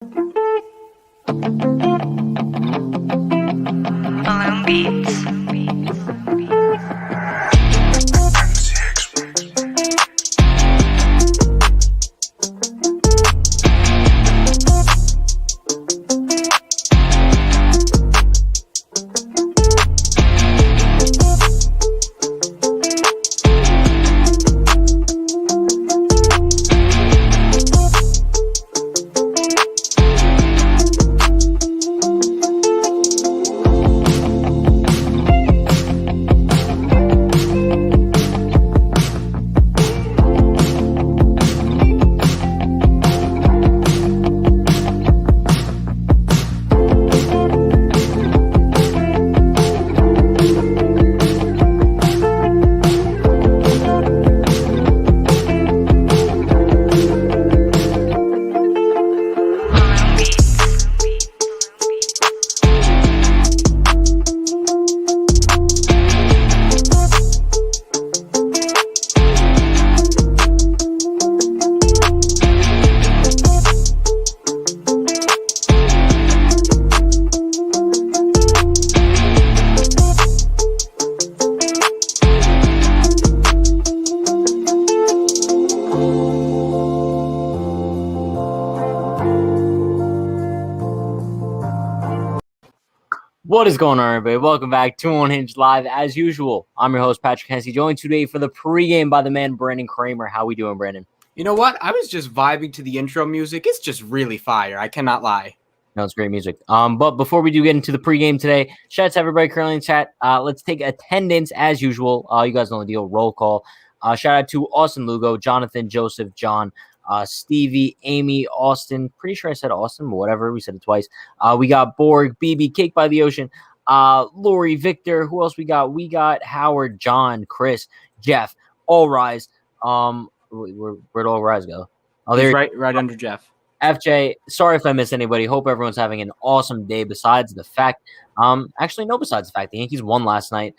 Balloon Beats. What is going on, everybody? Welcome back to Unhinged Live. As usual, I'm your host, Patrick Hennessy, joined today for the pregame by the man, Brandon Kramer. How we doing, Brandon? You know what? I was just vibing to the intro music. It's just really fire. I cannot lie. No, it's great music. But before we do get into the pregame today, shout out to everybody currently in chat. Let's take attendance as usual. You guys know the deal. Roll call. Shout out to Austin Lugo, Jonathan, Joseph, John, Stevie, Amy, Austin. Pretty sure I said Austin, but whatever. We said it twice. We got Borg, BB, Cake by the Ocean, Lori, Victor. Who else we got? We got Howard, John, Chris, Jeff, All Rise. Where'd All Rise go? Oh, there, right under Jeff. FJ, sorry if I missed anybody. Hope everyone's having an awesome day. Besides the fact, besides the fact the Yankees won last night.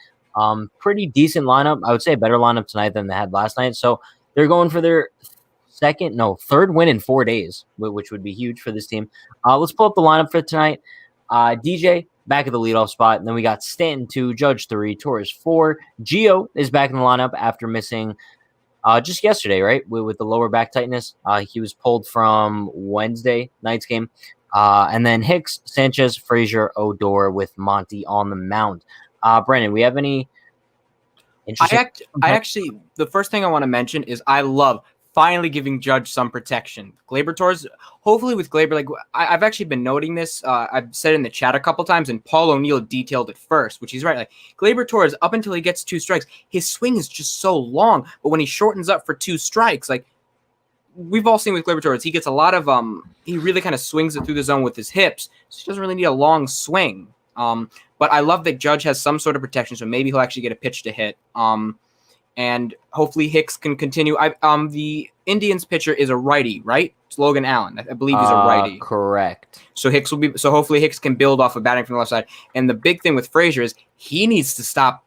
Pretty decent lineup. I would say a better lineup tonight than they had last night. So they're going for their third win in 4 days, which would be huge for this team. Let's pull up the lineup for tonight. DJ back at the leadoff spot. And then we got Stanton 2, Judge 3, Torres 4. Gio is back in the lineup after missing just yesterday, right? With the lower back tightness. He was pulled from Wednesday night's game. And then Hicks, Sanchez, Frazier, Odor with Monty on the mound. Brandon, we have any interesting? I actually, the first thing I want to mention is I love finally giving Judge some protection. Gleyber Torres, hopefully with Gleyber, like I've actually been noting this. I've said in the chat a couple times, and Paul O'Neill detailed it first, which he's right. Like Gleyber Torres, up until he gets 2 strikes, his swing is just so long. But when he shortens up for 2 strikes, like we've all seen with Gleyber Torres, he gets a lot of he really kind of swings it through the zone with his hips, so he doesn't really need a long swing. But I love that Judge has some sort of protection, so maybe he'll actually get a pitch to hit. And hopefully Hicks can continue. The Indians pitcher is a righty, right? It's Logan Allen. I believe he's a righty. Correct. So hopefully Hicks can build off of batting from the left side. And the big thing with Frazier is he needs to stop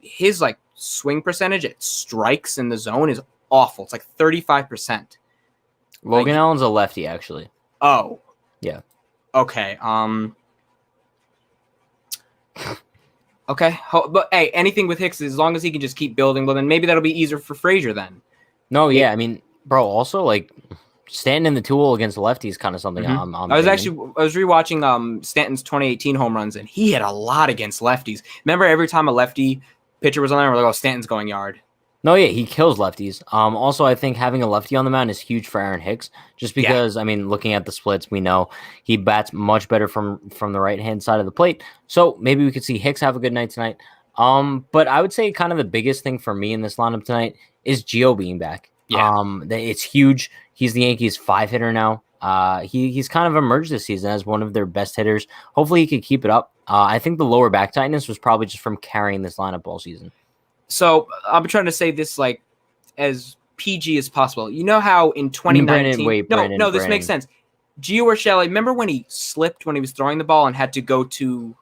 his swing percentage at strikes in the zone is awful. It's 35%. Logan Allen's a lefty, actually. Oh. Yeah. Okay. Okay, but hey, anything with Hicks, as long as he can just keep building, well, then maybe that'll be easier for Frazier then. No, yeah, I mean, bro, also standing in the tool against lefty is kind of something I'm I was rewatching Stanton's 2018 home runs, and he had a lot against lefties. Remember, every time a lefty pitcher was on there, we're like, oh, Stanton's going yard. No, yeah, he kills lefties. Also, I think having a lefty on the mound is huge for Aaron Hicks, just because, I mean, looking at the splits, we know he bats much better from the right-hand side of the plate. So maybe we could see Hicks have a good night tonight. But I would say kind of the biggest thing for me in this lineup tonight is Gio being back. Yeah. It's huge. He's the Yankees' 5-hitter now. He's kind of emerged this season as one of their best hitters. Hopefully he could keep it up. I think the lower back tightness was probably just from carrying this lineup all season. So I'm trying to say this as PG as possible. You know how in 2019, Brandon, this makes sense. Gio Urshela, remember when he slipped when he was throwing the ball and had to go to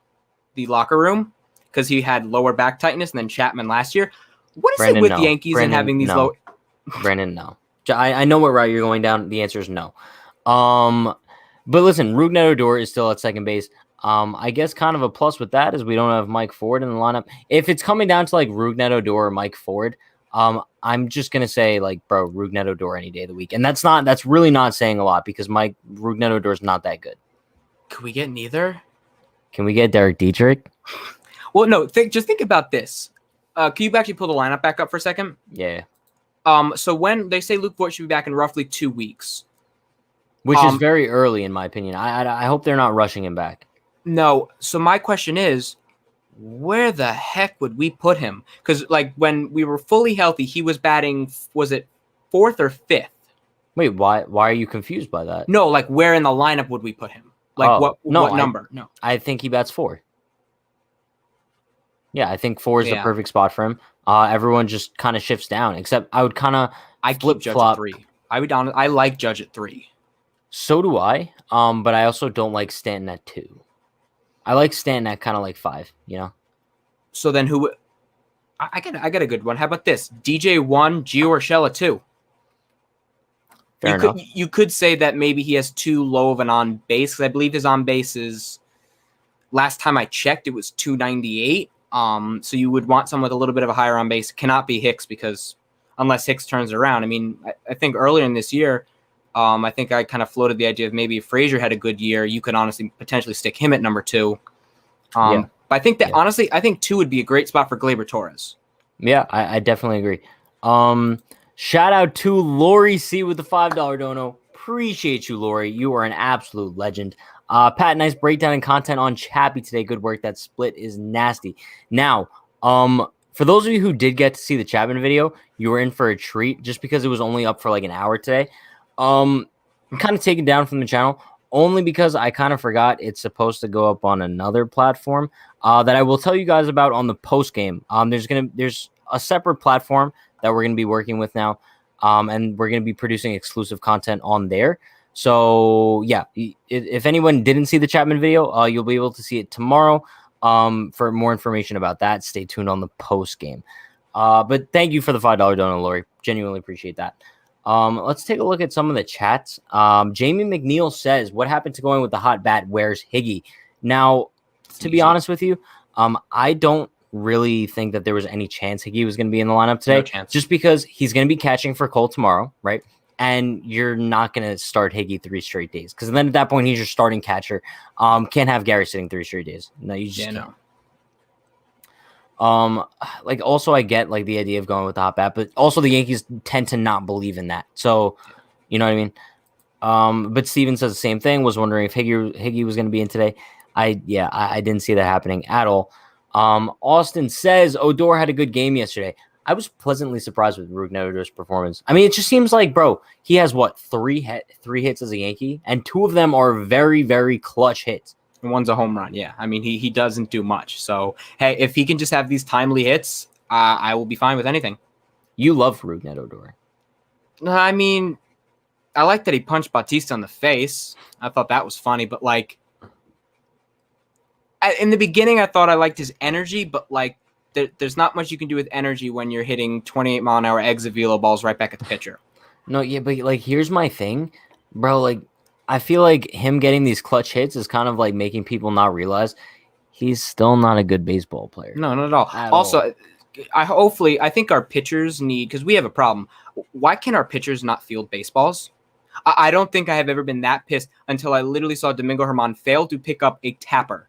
the locker room because he had lower back tightness, and then Chapman last year? What is it with the Yankees and having these low? Brandon, no. I know what route you're going down. The answer is no. But listen, Rougned Odor is still at second base. I guess kind of a plus with that is we don't have Mike Ford in the lineup. If it's coming down to like Rougned Odor or Mike Ford, I'm just gonna say like, bro, Rougned Odor any day of the week, and that's really not saying a lot because Mike Rougned Odor is not that good. Could we get neither? Can we get Derek Dietrich? Well, no. Just think about this. Can you actually pull the lineup back up for a second? Yeah. So when they say Luke Voit should be back in roughly 2 weeks, Which is very early in my opinion. I hope they're not rushing him back. No. So my question is, where the heck would we put him? Because like when we were fully healthy, he was batting. Was it 4th or 5th? Wait, why are you confused by that? No, like where in the lineup would we put him? Like what number? No. I think he bats 4. Yeah, I think 4 is the perfect spot for him. Everyone just kind of shifts down, except I would kind of keep Judge at 3. I like Judge at 3. So do I. But I also don't like Stanton at 2. I like Stanton at kind of like 5. You know. So then who? I got a good one. How about this? DJ 1, Gio Urshela 2. Fair enough. You could say that maybe he has too low of an on base because I believe his on base is. Last time I checked, it was 298. So you would want someone with a little bit of a higher on base. It cannot be Hicks because unless Hicks turns around. I mean, I think earlier in this year, I think I kind of floated the idea of maybe if Frazier had a good year, you could honestly potentially stick him at number 2. But I think that honestly, I think 2 would be a great spot for Gleyber Torres. Yeah, I definitely agree. Shout out to Lori C with the $5 dono. Appreciate you, Lori. You are an absolute legend. Pat, nice breakdown and content on Chappie today. Good work. That split is nasty. Now, for those of you who did get to see the Chapman video, you were in for a treat just because it was only up for like an hour today. I'm kind of taken down from the channel only because I kind of forgot it's supposed to go up on another platform that I will tell you guys about on the post game. There's a separate platform that we're gonna be working with now, and we're gonna be producing exclusive content on there. So yeah, if anyone didn't see the Chapman video, you'll be able to see it tomorrow. For more information about that, stay tuned on the post game. But thank you for the $5 donor, Lori. Genuinely appreciate that. Let's take a look at some of the chats. Jamie McNeil says, "What happened to going with the hot bat? Where's Higgy?" Now, to be honest with you, I don't really think that there was any chance Higgy was going to be in the lineup today, just because he's going to be catching for Cole tomorrow, right? And you're not going to start Higgy 3 straight days because then at that point he's your starting catcher. Can't have Gary sitting 3 straight days. No, you just can't. Like also I get like the idea of going with the hot bat, but also the Yankees tend to not believe in that. So, you know what I mean? But Steven says the same thing. Was wondering if Higgy was going to be in today. I didn't see that happening at all. Austin says Odor had a good game yesterday. I was pleasantly surprised with Rougned Odor's performance. I mean, it just seems like, bro, he has what, 3 hits as a Yankee, and 2 of them are very, very clutch hits. And one's a home run. Yeah, I mean, he doesn't do much. So hey, if he can just have these timely hits, I will be fine with anything. You love Rougned Odor. I mean, I like that he punched Bautista in the face. I thought that was funny, but like in the beginning, I thought I liked his energy, but like there's not much you can do with energy when you're hitting 28-mile-an-hour exit velo balls right back at the pitcher. No, yeah, but like here's my thing, bro. Like I feel like him getting these clutch hits is kind of like making people not realize he's still not a good baseball player. No, not at all. Also, I think our pitchers need, because we have a problem. Why can our pitchers not field baseballs? I don't think I have ever been that pissed until I literally saw Domingo Germán fail to pick up a tapper.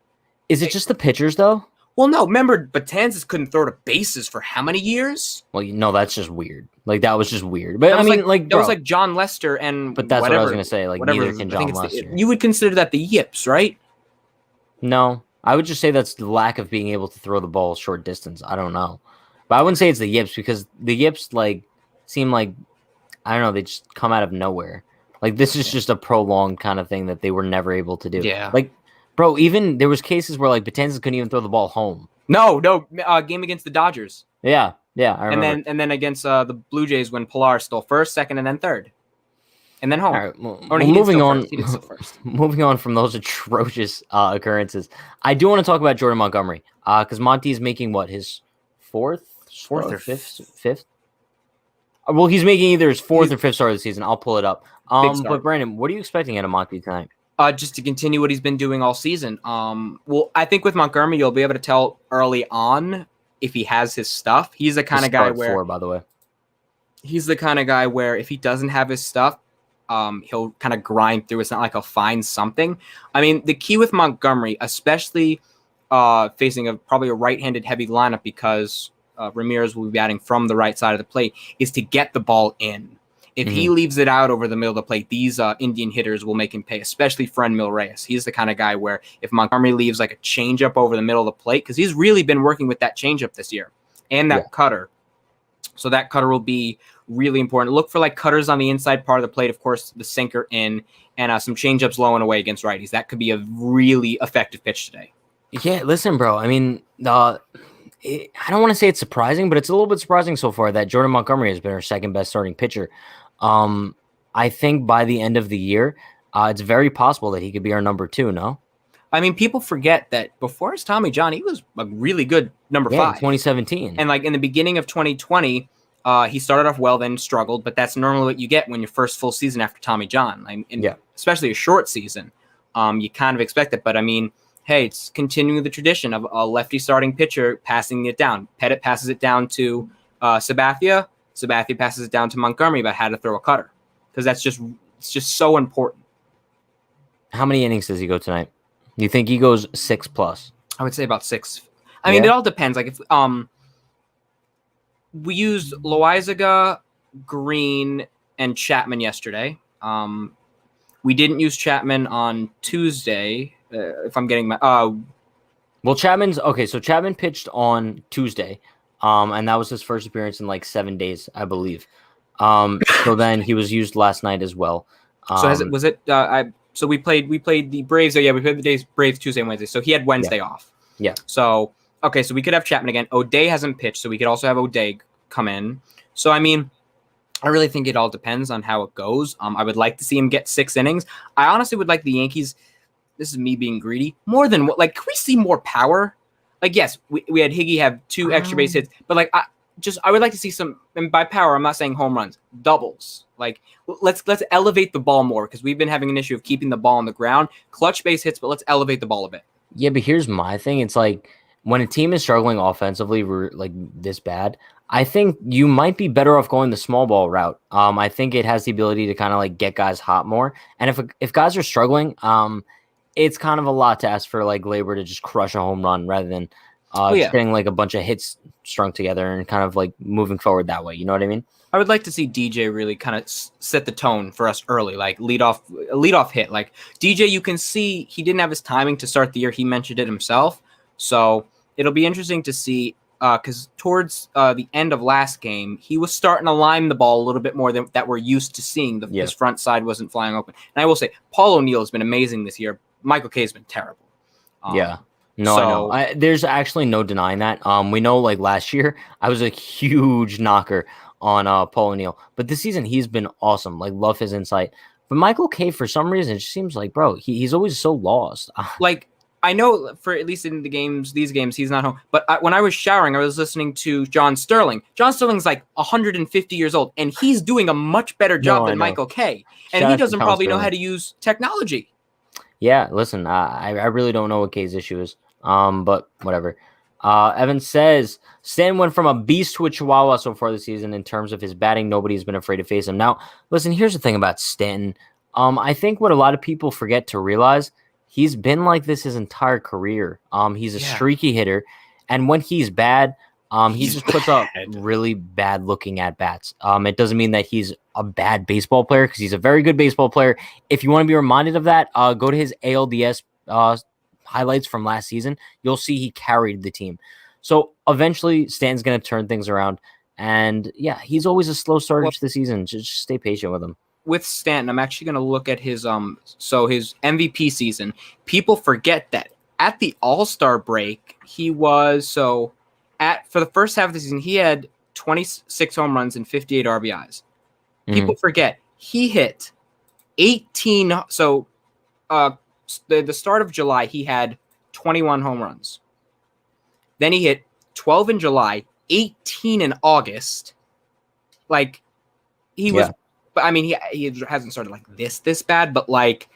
Is it just the pitchers though? Well, no. Remember, Betances couldn't throw to bases for how many years? Well, no, that's just weird. Like that was just weird. But I mean, that was like John Lester and. But that's whatever, what I was gonna say. Like neither can John Lester. You would consider that the yips, right? No, I would just say that's the lack of being able to throw the ball short distance. I don't know, but I wouldn't say it's the yips because the yips like seem like I don't know. They just come out of nowhere. Like this is just a prolonged kind of thing that they were never able to do. Yeah. Like. Bro, even there was cases where like Betances couldn't even throw the ball home. No, game against the Dodgers. Yeah, I remember. And then against the Blue Jays when Pilar stole first, second, and then third, and then home. All right, moving on. He did steal first. Moving on from those atrocious occurrences, I do want to talk about Jordan Montgomery because Monty's making what his fourth or fifth. Well, he's making either his fourth or fifth start of the season. I'll pull it up. But Brandon, what are you expecting out of Monty tonight? just to continue what he's been doing all season. Well, I think with Montgomery, you'll be able to tell early on if he has his stuff. He's the kind of guy where, 4, by the way. He's the kind of guy where if he doesn't have his stuff, he'll kind of grind through. It's not like he'll find something. I mean, the key with Montgomery, especially facing probably a right-handed heavy lineup because Ramirez will be batting from the right side of the plate, is to get the ball in. If he leaves it out over the middle of the plate, these Indian hitters will make him pay, especially Franmil Reyes. He's the kind of guy where if Montgomery leaves like a changeup over the middle of the plate, because he's really been working with that changeup this year and that cutter. So that cutter will be really important. Look for like cutters on the inside part of the plate, of course, the sinker in, and some changeups low and away against righties. That could be a really effective pitch today. Yeah, listen, bro. I mean, I don't want to say it's surprising, but it's a little bit surprising so far that Jordan Montgomery has been our second best starting pitcher. I think by the end of the year, it's very possible that he could be our number 2, no? I mean, people forget that before his Tommy John, he was a really good number 5. In 2017. And like in the beginning of 2020, he started off well, then struggled, but that's normally what you get when your first full season after Tommy John. Especially a short season. You kind of expect it, but I mean, hey, it's continuing the tradition of a lefty starting pitcher passing it down. Pettit passes it down to Sabathia. Sabathia passes it down to Montgomery about how to throw a cutter, because it's just so important. How many innings does he go tonight? You think he goes 6+? I would say about 6. I mean, it all depends. Like if we used Loizaga, Green, and Chapman yesterday. We didn't use Chapman on Tuesday. If I'm getting my well, Chapman pitched on Tuesday, and that was his first appearance in like 7 days, I believe. So then he was used last night as well. So we played the Braves. We played the days Braves Tuesday and Wednesday. So he had Wednesday off. Yeah. So okay, so we could have Chapman again. O'Day hasn't pitched, so we could also have O'Day come in. So I mean, I really think it all depends on how it goes. I would like to see him get 6 innings. I honestly would like the Yankees. This is me being greedy. More than what? Like, can we see more power? Like, yes, we had Higgy have 2 extra base hits, but like, I would like to see some. And by power, I'm not saying home runs, doubles. Like, let's elevate the ball more, because we've been having an issue of keeping the ball on the ground. Clutch base hits, but let's elevate the ball a bit. Yeah, but here's my thing. It's like when a team is struggling offensively, like this bad, I think you might be better off going the small ball route. I think it has the ability to kind of like get guys hot more. And if guys are struggling, it's kind of a lot to ask for like Gleyber to just crush a home run rather than just getting like a bunch of hits strung together and kind of like moving forward that way. You know what I mean? I would like to see DJ really kind of set the tone for us early, like lead off hit. Like DJ, you can see he didn't have his timing to start the year. He mentioned it himself. So it'll be interesting to see, because towards the end of last game, he was starting to line the ball a little bit more than that we're used to seeing. His front side wasn't flying open. And I will say, Paul O'Neill has been amazing this year. Michael Kay has been terrible. No, I know. There's actually no denying that. We know like last year, I was a huge knocker on Paul O'Neill. But this season, he's been awesome. Like, love his insight. But Michael Kay, for some reason, it just seems like, bro, he's always so lost. Like, I know for at least in these games, he's not home. But when I was showering, I was listening to John Sterling. John Sterling's like 150 years old, and he's doing a much better job than Michael Kay. And he doesn't probably know how to use technology. Yeah, listen, I really don't know what Kay's issue is. But whatever. Evan says, Stan went from a beast to a chihuahua so far this season in terms of his batting. Nobody's been afraid to face him. Now, listen, here's the thing about Stanton. I think what a lot of people forget to realize, he's been like this his entire career. He's a streaky hitter, and when he's bad, he just puts up really bad looking at bats. It doesn't mean that he's a bad baseball player, because he's a very good baseball player. If you want to be reminded of that, go to his ALDS highlights from last season. You'll see he carried the team. So eventually Stan's going to turn things around. And yeah, he's always a slow starter to the season. Just stay patient with him. With Stanton, I'm actually going to look at his his MVP season. People forget that at the All-Star break, he was for the first half of the season, he had 26 home runs and 58 RBIs. People forget he hit 18. So the start of July, he had 21 home runs. Then he hit 12 in July, 18 in August. Like, he was, but I mean, he hasn't started like this bad, but like,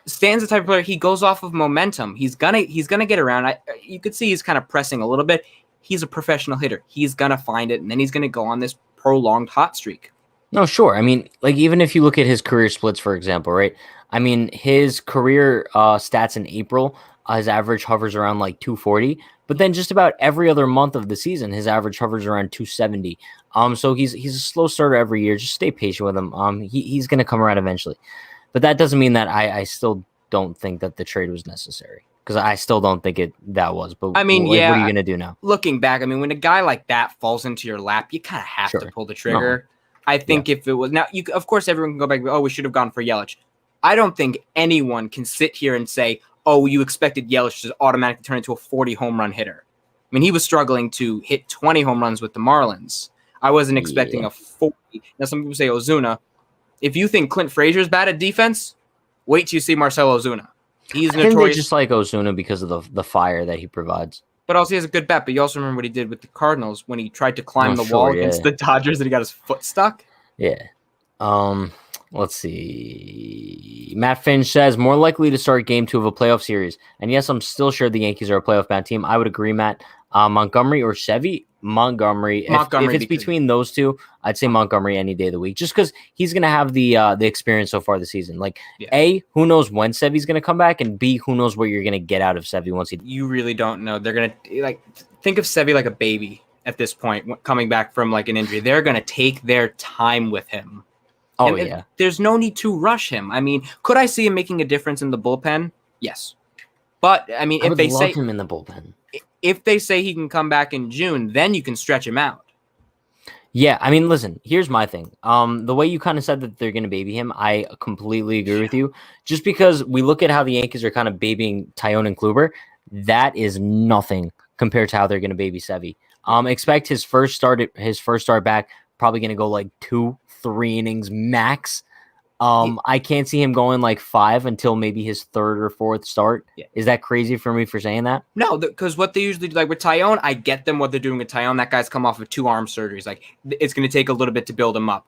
Stan's the type of player, he goes off of momentum. He's gonna get around. You could see he's kind of pressing a little bit. He's a professional hitter. He's gonna find it, and then he's gonna go on this prolonged hot streak. No, sure. I mean, like even if you look at his career splits, for example, right? I mean, his career stats in April, his average hovers around like 240, but then just about every other month of the season, his average hovers around 270. So he's a slow starter every year. Just stay patient with him. He's gonna come around eventually. But that doesn't mean that I still don't think that the trade was necessary, because I still don't think that was. But I mean, what yeah, are you gonna do now? Looking back, I mean, when a guy like that falls into your lap, you kind of have to pull the trigger. I think if it was now, of course, everyone can go back. Oh, we should have gone for Yelich. I don't think anyone can sit here and say, "Oh, you expected Yelich to automatically turn into a 40 home run hitter." I mean, he was struggling to hit 20 home runs with the Marlins. I wasn't expecting a 40. Now, some people say Ozuna. If you think Clint Frazier's bad at defense, wait till you see Marcelo Ozuna. He's I think notorious. they just like Ozuna because of the fire that he provides. But also he has a good bat. But you also remember what he did with the Cardinals when he tried to climb the wall against the Dodgers and he got his foot stuck? Yeah. Let's see. Matt Finch says, more likely to start game 2 of a playoff series. And yes, I'm still sure the Yankees are a playoff-bound team. I would agree, Matt. Montgomery or Sevy? Montgomery. If it's between those two, I'd say Montgomery any day of the week, just because he's going to have the experience so far this season. Like, A, who knows when Sevy's going to come back, and B, who knows what you're going to get out of Sevy once he... You really don't know. They're going to, think of Sevy like a baby at this point, coming back from, an injury. They're going to take their time with him. Oh, and there's no need to rush him. I mean, could I see him making a difference in the bullpen? Yes. But, I mean, if they say him in the bullpen. If they say he can come back in June, then you can stretch him out. Yeah, I mean, listen, here's my thing. The way you kind of said that they're going to baby him, I completely agree with you. Just because we look at how the Yankees are kind of babying Tyone and Kluber, that is nothing compared to how they're going to baby Sevy. Expect his first start back, probably going to go 2-3 innings max. I can't see him going 5 until maybe his 3rd or 4th start. Yeah. Is that crazy for me for saying that? No, because what they usually do, with Tyone, I get them what they're doing with Tyone. That guy's come off of 2 arm surgeries. It's going to take a little bit to build him up.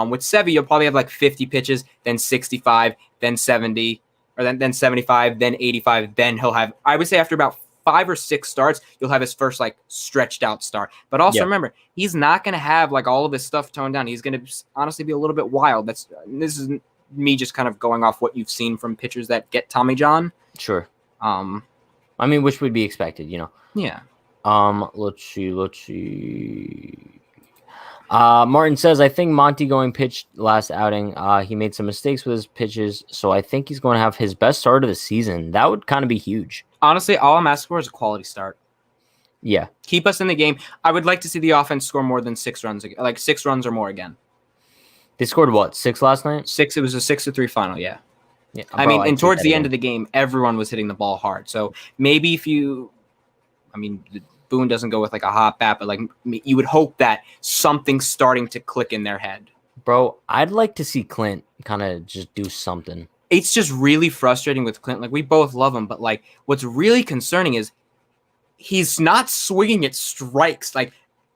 With Sevy, you'll probably have 50 pitches, then 65, then 70, or then 75, then 85. Then he'll have, I would say after about 5 or 6 starts, you'll have his first stretched out start. But also remember, he's not going to have all of his stuff toned down. He's going to honestly be a little bit wild. This is me just kind of going off what you've seen from pitchers that get Tommy John. Sure. I mean, which would be expected, Yeah. Let's see. Martin says, I think Monty going pitched last outing. He made some mistakes with his pitches, so I think he's going to have his best start of the season. That would kind of be huge. Honestly, all I'm asking for is a quality start. Yeah. Keep us in the game. I would like to see the offense score more than 6 runs, 6 runs or more again. They scored what, 6 last night? 6. It was a 6-3 final, yeah. Yeah. I mean, and towards the end of the game, everyone was hitting the ball hard. So maybe Boone doesn't go with a hot bat, but you would hope that something's starting to click in their head. Bro, I'd like to see Clint kind of just do something. It's just really frustrating with Clint. We both love him, but what's really concerning is he's not swinging at strikes.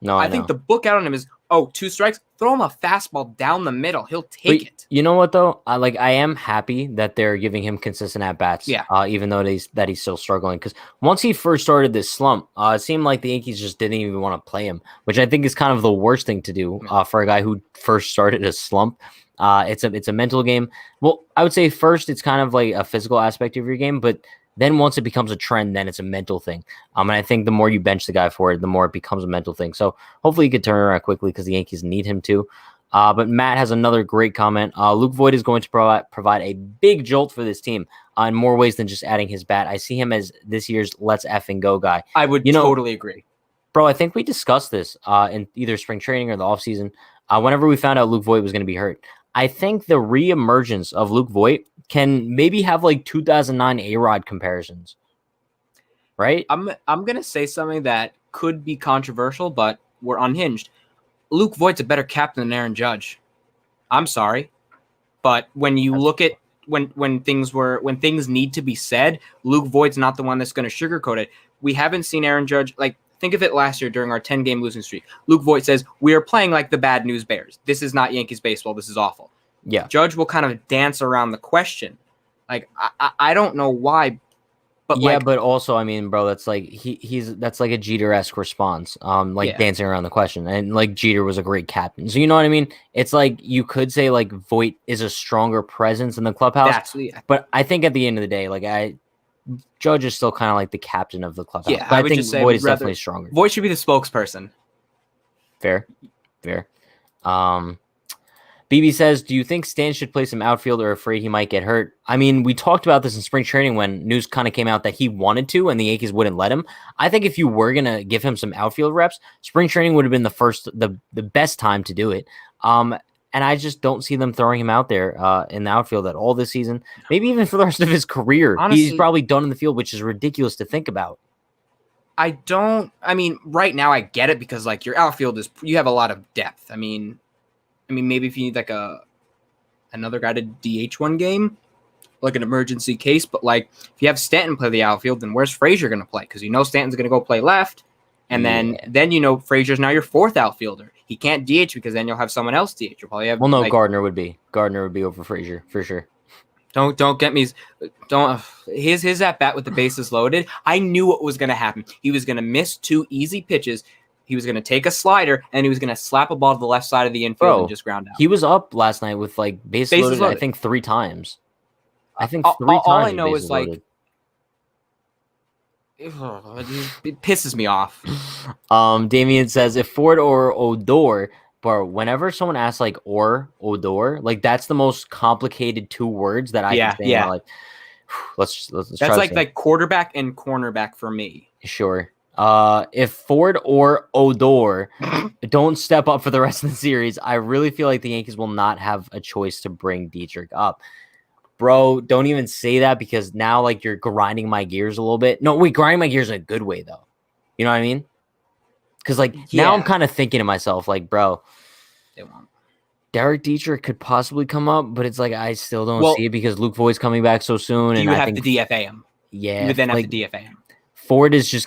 No, I think the book out on him is, 2 strikes, throw him a fastball down the middle. He'll take it. You know what, though? I am happy that they're giving him consistent at-bats, even though he's still struggling. Because once he first started this slump, it seemed like the Yankees just didn't even want to play him, which I think is kind of the worst thing to do for a guy who first started a slump. It's a mental game. Well, I would say first it's kind of a physical aspect of your game, but then once it becomes a trend, then it's a mental thing. And I think the more you bench the guy for it, the more it becomes a mental thing. So hopefully he could turn around quickly because the Yankees need him to. But Matt has another great comment. Luke Voit is going to provide a big jolt for this team in more ways than just adding his bat. I see him as this year's let's effing go guy. I would totally agree. Bro, I think we discussed this in either spring training or the offseason. Whenever we found out Luke Voit was going to be hurt, I think the reemergence of Luke Voit can maybe have 2009 A-Rod comparisons, right? I'm going to say something that could be controversial, but we're unhinged. Luke Voigt's a better captain than Aaron Judge. I'm sorry. But when you look at when things need to be said, Luke Voigt's not the one that's going to sugarcoat it. We haven't seen Aaron Judge, think of it last year during our 10-game losing streak. Luke Voit says, we are playing like the bad news Bears. This is not Yankees baseball. This is awful. Yeah. Judge will kind of dance around the question. Like I don't know why, but yeah, like, but also, I mean, bro, that's like that's like a Jeter-esque response, like Yeah. dancing around the question, and like Jeter was a great captain, so you know what I mean. It's like you could say like Voit is a stronger presence in the clubhouse, but I think at the end of the day, like Judge is still kind of like the captain of the clubhouse. yeah, But I I would think just say Voit would is rather definitely stronger. Voight should be the spokesperson. Fair. BB says, do you think Stan should play some outfield or afraid he might get hurt? I mean, we talked about this in spring training when news kind of came out that he wanted to and the Yankees wouldn't let him. I think if you were going to give him some outfield reps, spring training would have been the best time to do it. And I just don't see them throwing him out there in the outfield at all this season. Maybe even for the rest of his career. Honestly, he's probably done in the field, which is ridiculous to think about. I mean, right now I get it because like your outfield you have a lot of depth. I mean, maybe if you need like another guy to DH one game, like an emergency case, but like if you have Stanton play the outfield, then where's Frazier going to play? Because you know Stanton's going to go play left, and then you know Frazier's now your fourth outfielder. He can't DH because then you'll have someone else DH. You'll probably have Gardner would be over Frazier for sure. Don't get me. Don't his at bat with the bases loaded. I knew what was going to happen. He was going to miss 2 easy pitches. He was going to take a slider, and he was going to slap a ball to the left side of the infield and just ground out. He was up last night with like bases loaded, I think 3 times. I think 3 times. All I know is like, it pisses me off. Damian says, if Ford or Odor, bro, whenever someone asks like Odor, like that's the most complicated 2 words that I can say. Yeah. Like, let's That's try like quarterback and cornerback for me. Sure. If Ford or Odor don't step up for the rest of the series, I really feel like the Yankees will not have a choice to bring Dietrich up. Bro, don't even say that because now like you're grinding my gears a little bit. No, wait, grinding my gears in a good way though. You know what I mean? Because like now I'm kind of thinking to myself, like, bro, they won't. Derek Dietrich could possibly come up, but it's like I still don't see it because Luke Voigt's coming back so soon. And you would I have to DFA him. Yeah. You would then have to DFA him. Ford's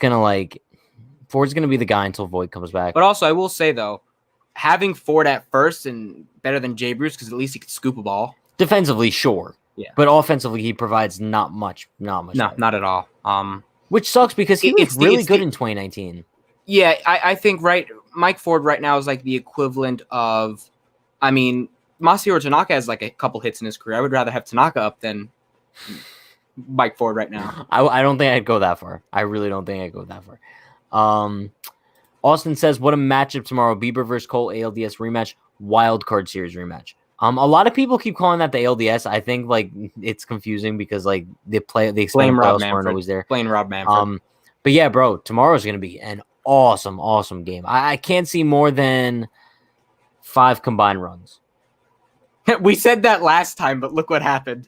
gonna be the guy until Voit comes back. But also, I will say though, having Ford at first and better than Jay Bruce because at least he could scoop a ball. Defensively, sure, yeah, but offensively, he provides not much. No, not at all. Which sucks because he was really good in 2019. Yeah, I think Mike Ford right now is like the equivalent of, I mean, Masahiro Tanaka has like a couple hits in his career. I would rather have Tanaka up than Mike Ford right now. I don't think I'd go that far. I really don't think I'd go that far. Austin says, what a matchup tomorrow. Bieber versus Cole ALDS rematch, wild card series rematch. A lot of people keep calling that the ALDS. I think like it's confusing because like they explain Rob weren't always there. Blame Rob Manfred. But yeah, bro, tomorrow's gonna be an awesome game. I can't see more than 5 combined runs. We said that last time, but look what happened.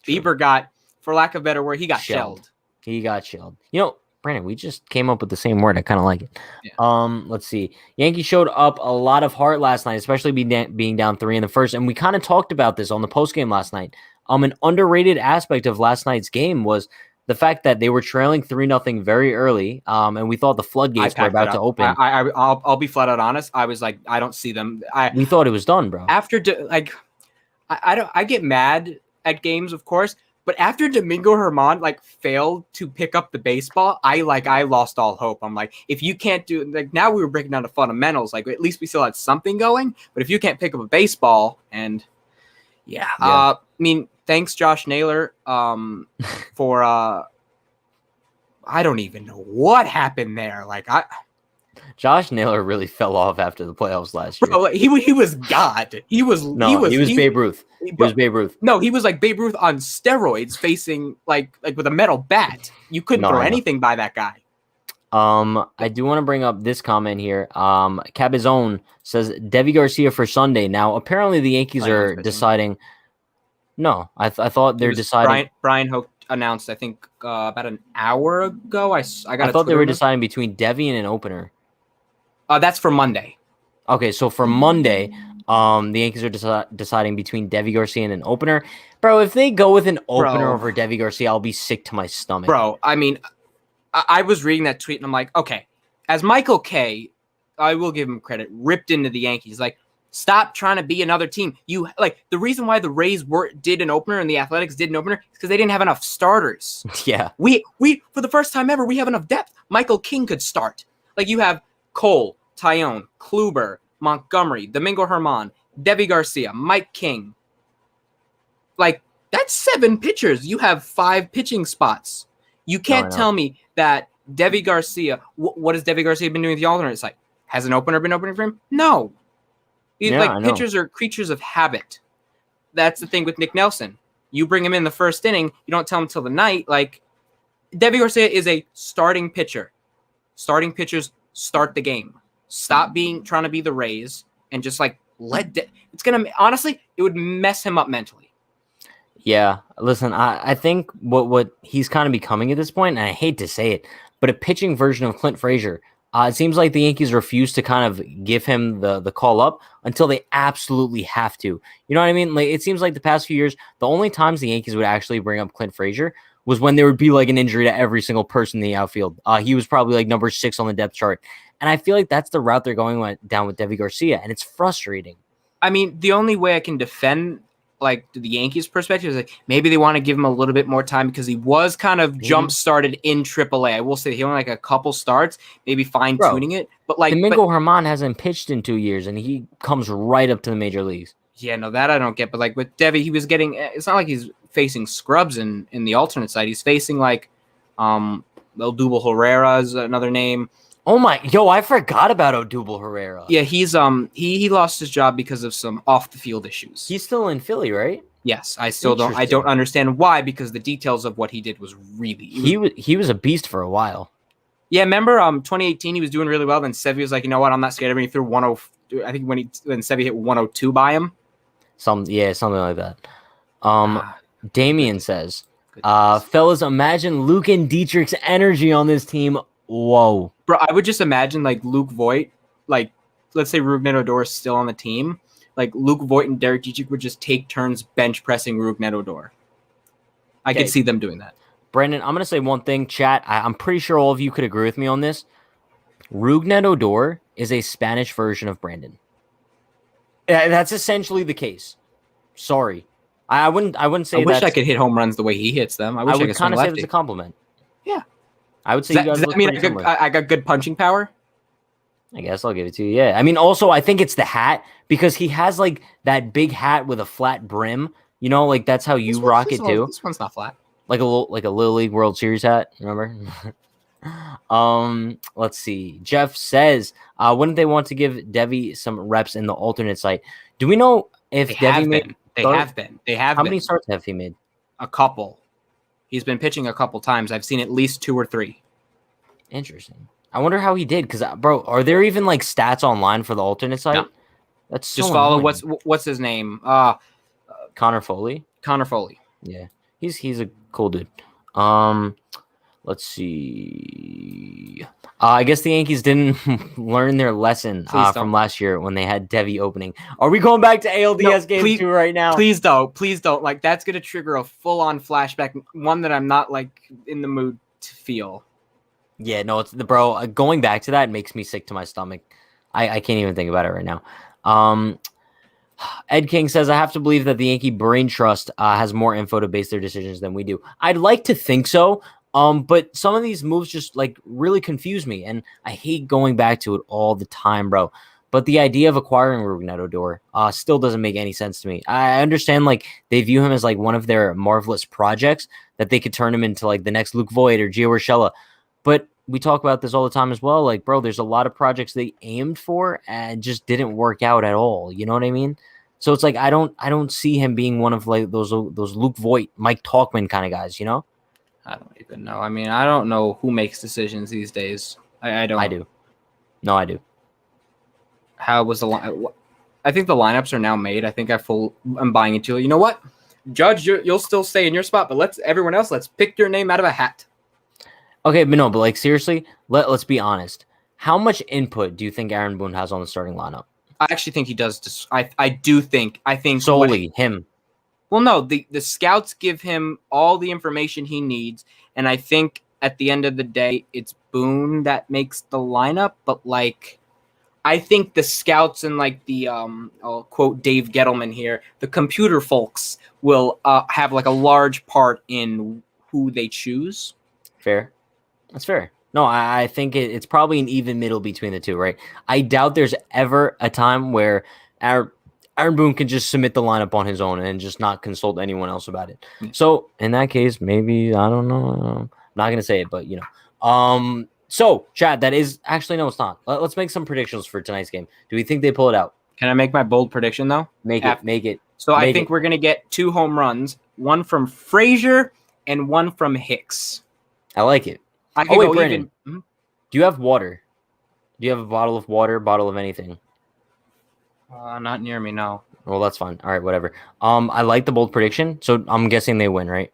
True. Bieber got, for lack of a better word, he got shelled. He got shelled. You know, Brandon, we just came up with the same word. I kind of like it. Yeah. Let's see. Yankees showed up a lot of heart last night, especially being down 3 in the first. And we kind of talked about this on the postgame last night. An underrated aspect of last night's game was the fact that they were trailing 3-0 very early. And we thought the floodgates were about to open. I'll be flat out honest. I was like, I don't see them. We thought it was done, bro. I get mad at games, of course. But after Domingo Germán failed to pick up the baseball, I lost all hope. I'm like, if you can't do now we were breaking down the fundamentals, at least we still had something going. But if you can't pick up a baseball, and I mean, thanks Josh Naylor for I don't even know what happened there. Josh Naylor really fell off after the playoffs last year. Bro, he was God. He was Babe Ruth. He was Babe Ruth. No, he was like Babe Ruth on steroids, facing like with a metal bat. You couldn't throw anything by that guy. I do want to bring up this comment here. Cabazon says Deivi Garcia for Sunday. Now, apparently the Yankees are deciding. No, I thought they're deciding. Brian Hoke announced, I think, about an hour ago. I thought they were deciding between Deivi and an opener. That's for Monday. Okay, so for Monday, the Yankees are deciding between Deivi Garcia and an opener. Bro, if they go with an opener over Deivi Garcia, I'll be sick to my stomach. Bro, I mean, I was reading that tweet and I'm like, okay, as Michael K, I will give him credit, ripped into the Yankees. Stop trying to be another team. You like the reason why the Rays did an opener and the Athletics did an opener is because they didn't have enough starters. Yeah. We for the first time ever, we have enough depth. Michael King could start. Like you have Cole, Tyone, Kluber, Montgomery, Domingo Germán, Deivi Garcia, Mike King. Like that's 7 pitchers. You have 5 pitching spots. You can't tell me that Deivi Garcia. What has Deivi Garcia been doing with the alternate site? Has an opener been opening for him? No. Pitchers are creatures of habit. That's the thing with Nick Nelson. You bring him in the first inning, you don't tell him till the night. Like Deivi Garcia is a starting pitcher. Starting pitchers start the game. Stop trying to be the Rays and just like it's gonna honestly, it would mess him up mentally. Yeah, listen, I think what he's kind of becoming at this point, and I hate to say it, but a pitching version of Clint Frazier. It seems like the Yankees refuse to kind of give him the call up until they absolutely have to. You know what I mean? Like it seems like the past few years, the only times the Yankees would actually bring up Clint Frazier was when there would be like an injury to every single person in the outfield. He was probably like number 6 on the depth chart. And I feel like that's the route they're going down with Deivi Garcia, and it's frustrating. I mean, the only way I can defend like the Yankees' perspective is like maybe they want to give him a little bit more time because he was kind of jump started in AAA. I will say he only like a couple starts, maybe fine tuning it. But like Domingo Germán hasn't pitched in 2 years, and he comes right up to the major leagues. Yeah, no, that I don't get. But like with Deivi, he was getting. It's not like he's facing scrubs in the alternate side. He's facing like, Odubel Herrera is another name. Oh my, I forgot about Odubel Herrera. Yeah, he's he lost his job because of some off the field issues. He's still in Philly, right? Yes, I don't understand why, because the details of what he did was really he was a beast for a while. Yeah, remember 2018 he was doing really well, then Sevy was like, you know what, I'm not scared of him. He threw 102. I think when Sevy hit 102 by him. Something like that. Damien says, fellas, imagine Luke and Dietrich's energy on this team. Whoa. Bro, I would just imagine like Luke Voit, like let's say Rougned Odor is still on the team. Like Luke Voit and Derek Dietrich would just take turns bench pressing Rougned Odor. I could see them doing that. Brandon, I'm going to say one thing, chat. I'm pretty sure all of you could agree with me on this. Rougned Odor is a Spanish version of Brandon. That's essentially the case. Sorry. I wouldn't say that. I wish I could hit home runs the way he hits them. I wish I could kind of say it's a compliment. Yeah. I would say does that mean I got good punching power? I guess I'll give it to you. Yeah. I mean, also, I think it's the hat because he has like that big hat with a flat brim. You know, like that's how you rock it too. This one's not flat. Like a Little League World Series hat. Remember? Let's see. Jeff says, wouldn't they want to give Deivi some reps in the alternate site? Do we know if Deivi made? They have been. How many starts have he made? A couple. He's been pitching a couple times. I've seen at least 2 or 3. Interesting. I wonder how he did. Because, bro, are there even like stats online for the alternate site? No. That's so just follow annoying. what's his name? Connor Foley. Connor Foley. Yeah, he's a cool dude. Let's see. I guess the Yankees didn't learn their lesson from last year when they had Deivi opening. Are we going back to ALDS game 2 right now? Please don't. Like that's gonna trigger a full-on flashback, one that I'm not like in the mood to feel. Yeah, no, it's going back to that makes me sick to my stomach. I can't even think about it right now. Ed King says, I have to believe that the Yankee Brain Trust has more info to base their decisions than we do. I'd like to think so. But some of these moves just like really confuse me, and I hate going back to it all the time, bro. But the idea of acquiring Rougned Odor still doesn't make any sense to me. I understand like they view him as like one of their marvelous projects that they could turn him into like the next Luke Voit or Gio Urshela. But we talk about this all the time as well. Like, bro, there's a lot of projects they aimed for and just didn't work out at all. You know what I mean? So it's like I don't see him being one of like those Luke Voit, Mike Tauchman kind of guys. You know? I don't even know. I mean, I don't know who makes decisions these days. I don't. I do. No, I do. How was the line? I think the lineups are now made. I think I'm buying into it. You know what, Judge? You'll still stay in your spot, but let's pick your name out of a hat. Okay, but like seriously, let's be honest. How much input do you think Aaron Boone has on the starting lineup? I actually think he does. I think solely him. Well, no, the scouts give him all the information he needs, and I think at the end of the day, it's Boone that makes the lineup. But like, I think the scouts and like the I'll quote Dave Gettleman here, the computer folks will have like a large part in who they choose. Fair. That's fair. No, I think it's probably an even middle between the two, right? I doubt there's ever a time where Aaron Boone can just submit the lineup on his own and just not consult anyone else about it. Yeah. So in that case, maybe, I don't know. I'm not going to say it, but So, Chad, that is actually, no, it's not. Let's make some predictions for tonight's game. Do we think they pull it out? Can I make my bold prediction though? Make it. So I think we're gonna get 2 home runs, one from Frazier and one from Hicks. I like it. I could go Brandon, even. do you have water? Do you have a bottle of water, bottle of anything? Not near me, no. Well, that's fine. All right, whatever. I like the bold prediction, so I'm guessing they win, right?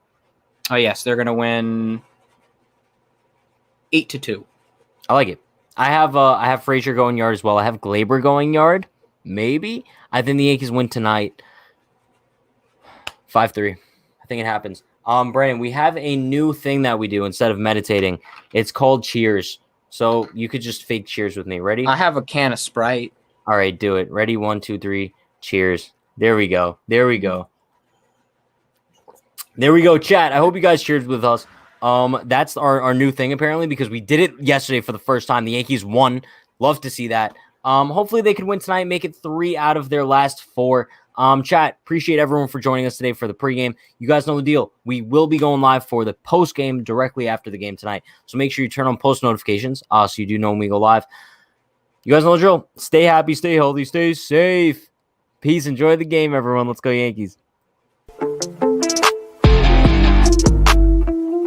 Oh yes, they're gonna win 8-2. I like it. I have Frazier going yard as well. I have Glaber going yard. Maybe. I think the Yankees win tonight. 5-3. I think it happens. Brandon, we have a new thing that we do instead of meditating. It's called cheers. So you could just fake cheers with me. Ready? I have a can of Sprite. All right, do it. Ready? 1, 2, 3. Cheers. There we go. There we go. There we go, chat. I hope you guys cheered with us. That's our new thing, apparently, because we did it yesterday for the first time. The Yankees won. Love to see that. Hopefully they can win tonight, make it 3 out of their last 4. Chat, appreciate everyone for joining us today for the pregame. You guys know the deal. We will be going live for the postgame directly after the game tonight. So make sure you turn on post notifications so you do know when we go live. You guys know the drill. Stay happy, stay healthy, stay safe. Peace. Enjoy the game, everyone. Let's go Yankees.